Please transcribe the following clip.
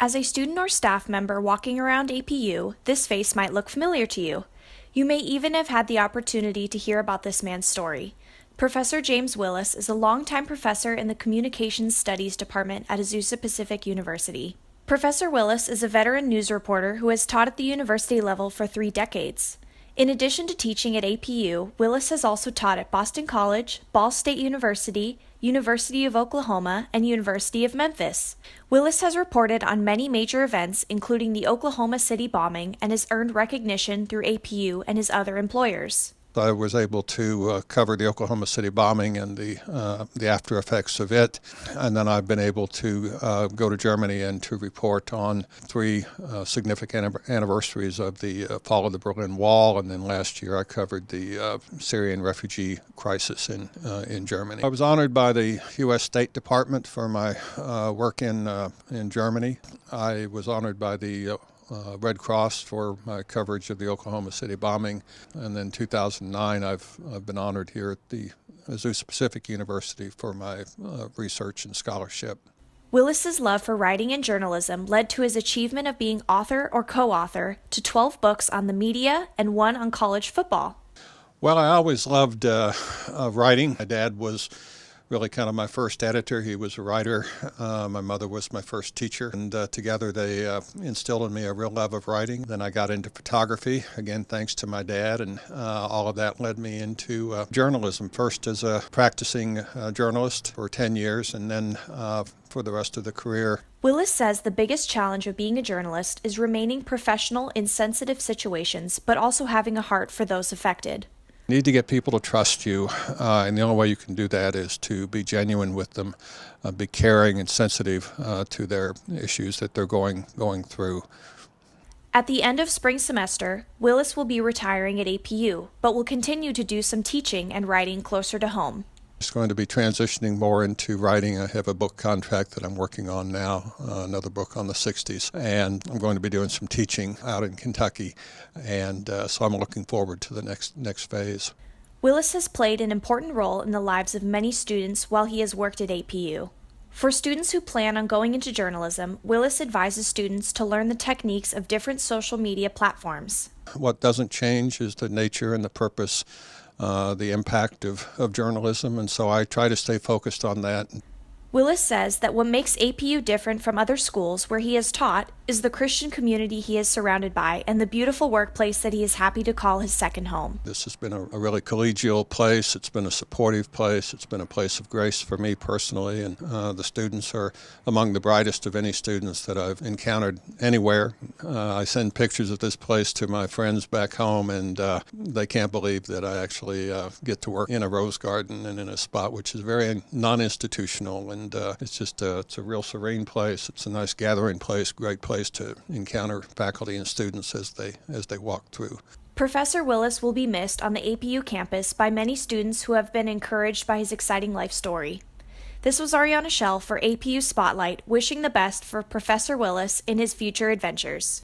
As a student or staff member walking around APU, this face might look familiar to you. You may even have had the opportunity to hear about this man's story. Professor James Willis is a longtime professor in the Communications Studies Department at Azusa Pacific University. Professor Willis is a veteran news reporter who has taught at the university level for 3 decades. In addition to teaching at APU, Willis has also taught at Boston College, Ball State University, University of Oklahoma, and University of Memphis. Willis has reported on many major events, including the Oklahoma City bombing, and has earned recognition through APU and his other employers. I was able to cover the Oklahoma City bombing and the after effects of it, and then I've been able to go to Germany and to report on 3 significant anniversaries of the fall of the Berlin Wall, and then last year I covered the Syrian refugee crisis in Germany. I was honored by the U.S. State Department for my work in Germany. I was honored by the Red Cross for my coverage of the Oklahoma City bombing, and then 2009 I've been honored here at the Azusa Pacific University for my research and scholarship. Willis's love for writing and journalism led to his achievement of being author or co-author to 12 books on the media and 1 on college football. Well, I always loved writing. My dad was really kind of my first editor. He was a writer. My mother was my first teacher, and together they instilled in me a real love of writing. Then I got into photography, again thanks to my dad, and all of that led me into journalism, first as a practicing journalist for 10 years, and then for the rest of the career. Willis says the biggest challenge of being a journalist is remaining professional in sensitive situations, but also having a heart for those affected. You need to get people to trust you, and the only way you can do that is to be genuine with them, be caring and sensitive to their issues that they're going through. At the end of spring semester, Willis will be retiring at APU, but will continue to do some teaching and writing closer to home. I'm going to be transitioning more into writing. I have a book contract that I'm working on now, another book on the 60s, and I'm going to be doing some teaching out in Kentucky, and so I'm looking forward to the next phase. Willis has played an important role in the lives of many students while he has worked at APU. For students who plan on going into journalism, Willis advises students to learn the techniques of different social media platforms. What doesn't change is the nature and the purpose, the impact of journalism, and so I try to stay focused on that. Willis says that what makes APU different from other schools where he has taught is the Christian community he is surrounded by and the beautiful workplace that he is happy to call his second home. This has been a really collegial place. It's been a supportive place. It's been a place of grace for me personally, and the students are among the brightest of any students that I've encountered anywhere. I send pictures of this place to my friends back home, and they can't believe that I actually get to work in a rose garden and in a spot which is very non-institutional, and it's a real serene place. It's a nice gathering place, great place to encounter faculty and students as they walk through. Professor Willis will be missed on the APU campus by many students who have been encouraged by his exciting life story. This was Ariana Schell for APU Spotlight, wishing the best for Professor Willis in his future adventures.